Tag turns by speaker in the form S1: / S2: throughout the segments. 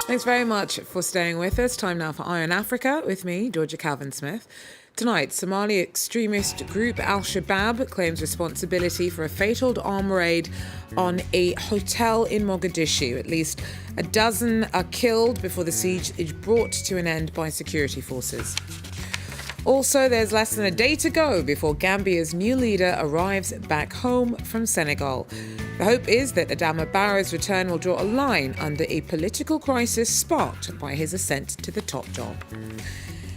S1: Thanks very much for staying with us. Time now for Eye on Africa with me, Georgia Calvin-Smith. Tonight, Somali extremist group Al-Shabaab claims responsibility for a fatal armed raid on a hotel in Mogadishu. At least a dozen are killed before the siege is brought to an end by security forces. Also, there's less than a day to go before Gambia's new leader arrives back home from Senegal. The hope is that Adama Barrow's return will draw a line under a political crisis sparked by his ascent to the top job.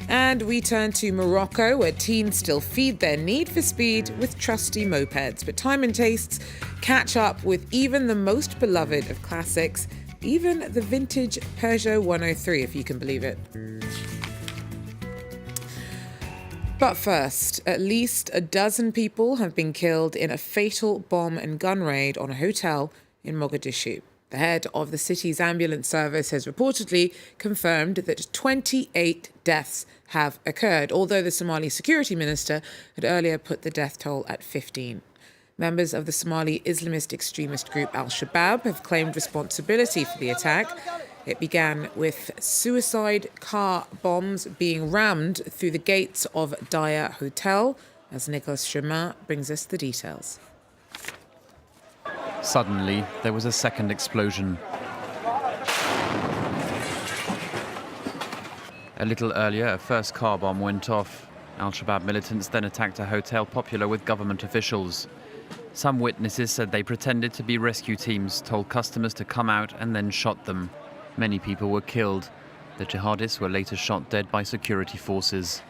S1: And we turn to Morocco, where teens still feed their need for speed with trusty mopeds. But time and tastes catch up with even the most beloved of classics, even the vintage Peugeot 103, if you can believe it. But first, at least a dozen people have been killed in a fatal bomb and gun raid on a hotel in Mogadishu. The head of the city's ambulance service has reportedly confirmed that 28 deaths have occurred, although the Somali security minister had earlier put the death toll at 15. Members of the Somali Islamist extremist group Al-Shabaab have claimed responsibility for the attack. It began with suicide car bombs being rammed through the gates of Daya Hotel, as Nicholas Chemin brings us the details.
S2: Suddenly, there was a second explosion. A little earlier, a first car bomb went off. Al-Shabaab militants then attacked a hotel popular with government officials. Some witnesses said they pretended to be rescue teams, told customers to come out and then shot them. Many people were killed. The jihadists were later shot dead by security forces.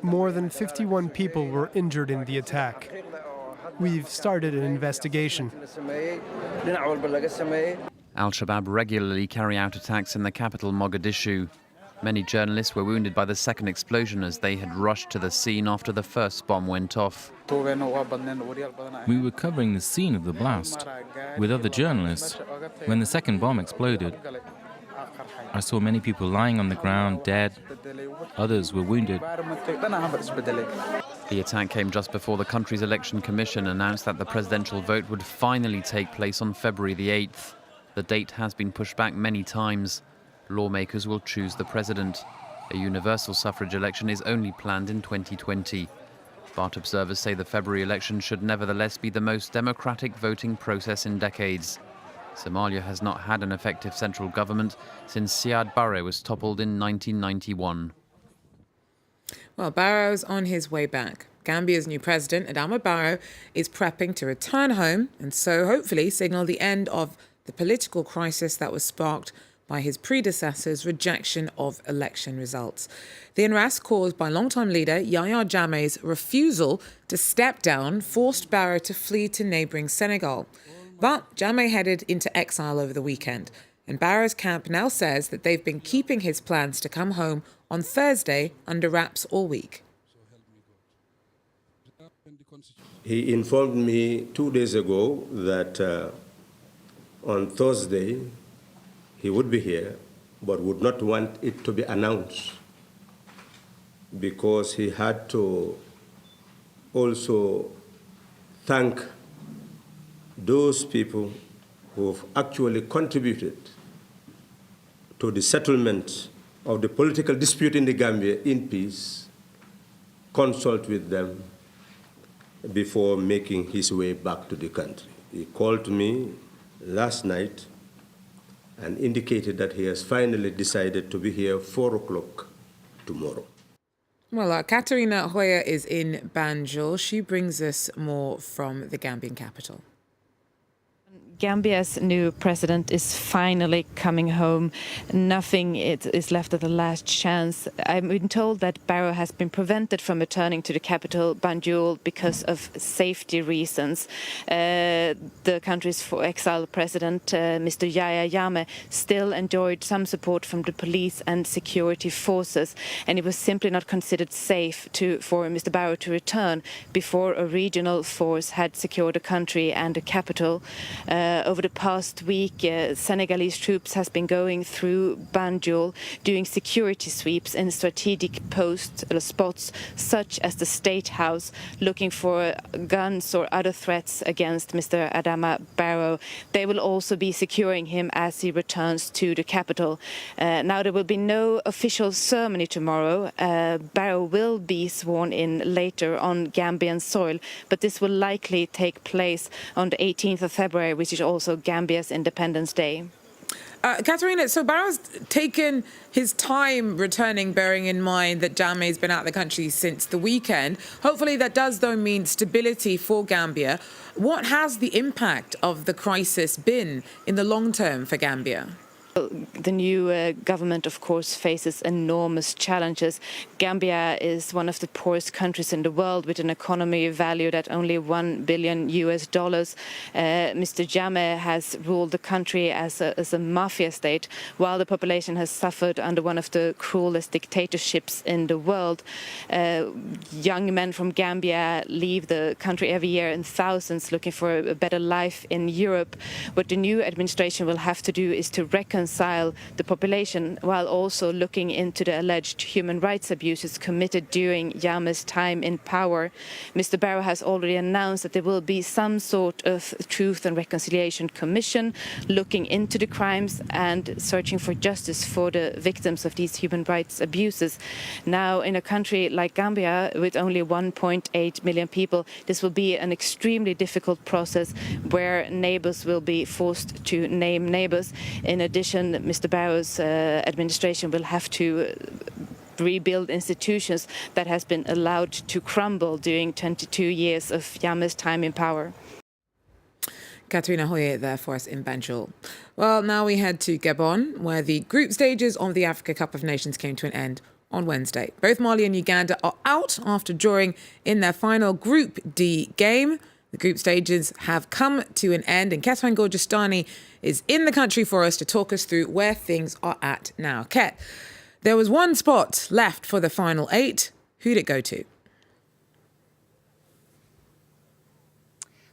S3: More than 51 people were injured in the attack. We've started an investigation.
S2: Al-Shabaab regularly carry out attacks in the capital, Mogadishu. Many journalists were wounded by the second explosion as they had rushed to the scene after the first bomb went off.
S4: We were covering the scene of the blast with other journalists. When the second bomb exploded, I saw many people lying on the ground, dead. Others were wounded.
S2: The attack came just before the country's election commission announced that the presidential vote would finally take place on February the 8th. The date has been pushed back many times. Lawmakers will choose the president. A universal suffrage election is only planned in 2020. But observers say the February election should nevertheless be the most democratic voting process in decades. Somalia has not had an effective central government since Adama Barrow was toppled in 1991.
S1: Well, Barrow's on his way back. Gambia's new president, Adama Barrow, is prepping to return home and so hopefully signal the end of the political crisis that was sparked by his predecessor's rejection of election results. The unrest caused by longtime leader Yahya Jammeh's refusal to step down forced Barrow to flee to neighbouring Senegal. But Jammeh headed into exile over the weekend, and Barrow's camp now says that they've been keeping his plans to come home on Thursday under wraps all week.
S5: He informed me 2 days ago that on Thursday he would be here, but would not want it to be announced because he had to also thank those people who have actually contributed to the settlement of the political dispute in the Gambia in peace, consult with them before making his way back to the country. He called me last night and indicated that he has finally decided to be here 4 o'clock tomorrow.
S1: Well, Katerina Hoya is in Banjul. She brings us more from the Gambian capital.
S6: Gambia's new president is finally coming home. Nothing is left of the last chance. I've been told that Barrow has been prevented from returning to the capital, Banjul, because of safety reasons. The country's exiled president, Mr. Yahya Jammeh, still enjoyed some support from the police and security forces, and it was simply not considered safe for Mr. Barrow to return before a regional force had secured the country and the capital. Over the past week, Senegalese troops has been going through Banjul, doing security sweeps in strategic spots such as the State House, looking for guns or other threats against Mr. Adama Barrow. They will also be securing him as he returns to the capital. Now there will be no official ceremony tomorrow. Barrow will be sworn in later on Gambian soil, but this will likely take place on the 18th of February, which is also Gambia's Independence Day.
S1: Katharina, so Barrow's taken his time returning, bearing in mind that Jammeh's been out of the country since the weekend. Hopefully that does, though, mean stability for Gambia. What has the impact of the crisis been in the long term for Gambia?
S6: The new government, of course, faces enormous challenges. Gambia is one of the poorest countries in the world, with an economy valued at only $1 billion. Mr. Jammeh has ruled the country as a mafia state, while the population has suffered under one of the cruelest dictatorships in the world. Young men from Gambia leave the country every year in thousands, looking for a better life in Europe. What the new administration will have to do is to reconcile the population, while also looking into the alleged human rights abuses committed during Jammeh's time in power. Mr. Barrow has already announced that there will be some sort of Truth and Reconciliation Commission looking into the crimes and searching for justice for the victims of these human rights abuses. Now, in a country like Gambia, with only 1.8 million people, this will be an extremely difficult process where neighbors will be forced to name neighbors. In addition, Mr. Barrow's administration will have to rebuild institutions that has been allowed to crumble during 22 years of Jammeh's time in power.
S1: Katharina Hoye there for us in Banjul. Well, now we head to Gabon, where the group stages of the Africa Cup of Nations came to an end on Wednesday. Both Mali and Uganda are out after drawing in their final Group D game. The group stages have come to an end, and Ketwan Gorjestani is in the country for us to talk us through where things are at now. Ket, there was one spot left for the final 8. Who'd it go to?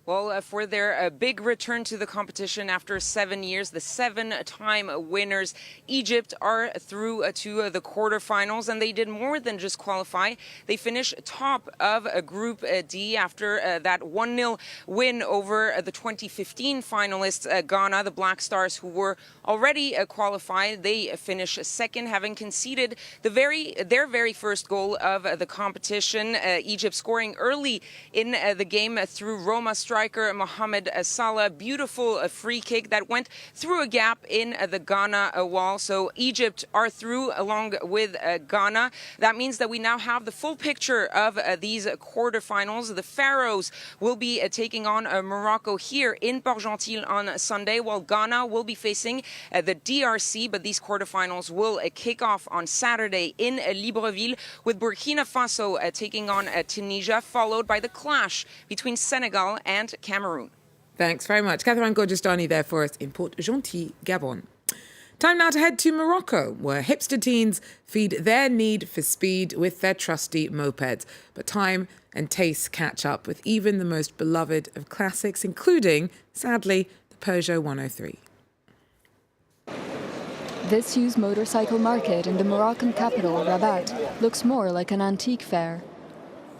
S7: Well, for their big return to the competition after 7 years, the 7-time winners, Egypt, are through to the quarterfinals, and they did more than just qualify. They finished top of Group D after that 1-0 win over the 2015 finalists, Ghana, the Black Stars, who were already qualified. They finished second, having conceded their very first goal of the competition. Egypt scoring early in the game through Roma striker Mohamed Salah. Beautiful free kick that went through a gap in the Ghana wall. So Egypt are through along with Ghana. That means that we now have the full picture of these quarterfinals. The Pharaohs will be taking on Morocco here in Port-Gentil on Sunday, while Ghana will be facing the DRC. But these quarterfinals will kick off on Saturday in Libreville, with Burkina Faso taking on Tunisia, followed by the clash between Senegal and Cameroon.
S1: Thanks very much. Catherine Gorjestani there for us in Port-Gentil, Gabon. Time now to head to Morocco, where hipster teens feed their need for speed with their trusty mopeds. But time and taste catch up with even the most beloved of classics, including, sadly, the Peugeot 103.
S8: This used motorcycle market in the Moroccan capital, Rabat, looks more like an antique fair.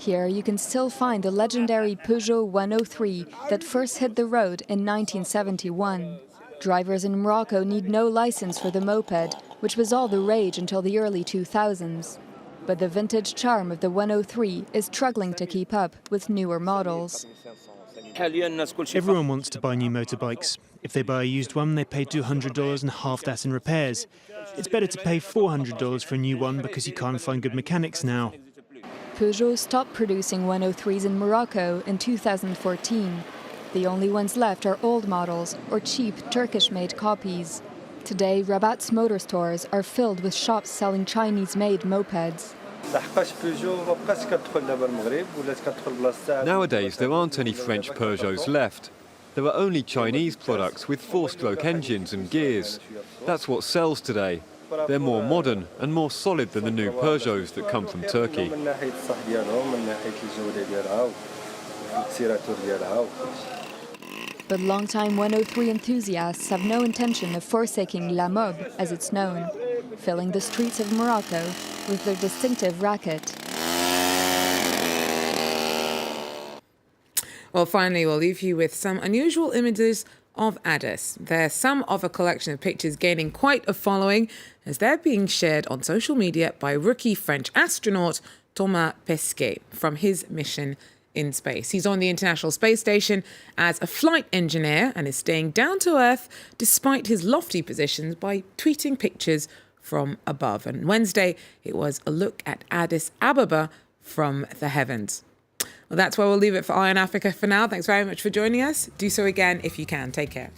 S8: Here you can still find the legendary Peugeot 103 that first hit the road in 1971. Drivers in Morocco need no license for the moped, which was all the rage until the early 2000s. But the vintage charm of the 103 is struggling to keep up with newer models.
S9: Everyone wants to buy new motorbikes. If they buy a used one, they pay $200 and half that in repairs. It's better to pay $400 for a new one because you can't find good mechanics now.
S8: Peugeot stopped producing 103s in Morocco in 2014. The only ones left are old models or cheap Turkish-made copies. Today, Rabat's motor stores are filled with shops selling Chinese-made mopeds.
S10: Nowadays, there aren't any French Peugeots left. There are only Chinese products with 4-stroke engines and gears. That's what sells today. They're more modern and more solid than the new Peugeots that come from Turkey.
S8: But longtime 103 enthusiasts have no intention of forsaking La Mob, as it's known, filling the streets of Morocco with their distinctive racket.
S1: Well, finally, we'll leave you with some unusual images of Addis. They're some of a collection of pictures gaining quite a following as they're being shared on social media by rookie French astronaut Thomas Pesquet from his mission in space. He's on the International Space Station as a flight engineer and is staying down to earth despite his lofty positions by tweeting pictures from above. And Wednesday, it was a look at Addis Ababa from the heavens. Well, that's where we'll leave it for Eye on Africa for now. Thanks very much for joining us. Do so again if you can. Take care.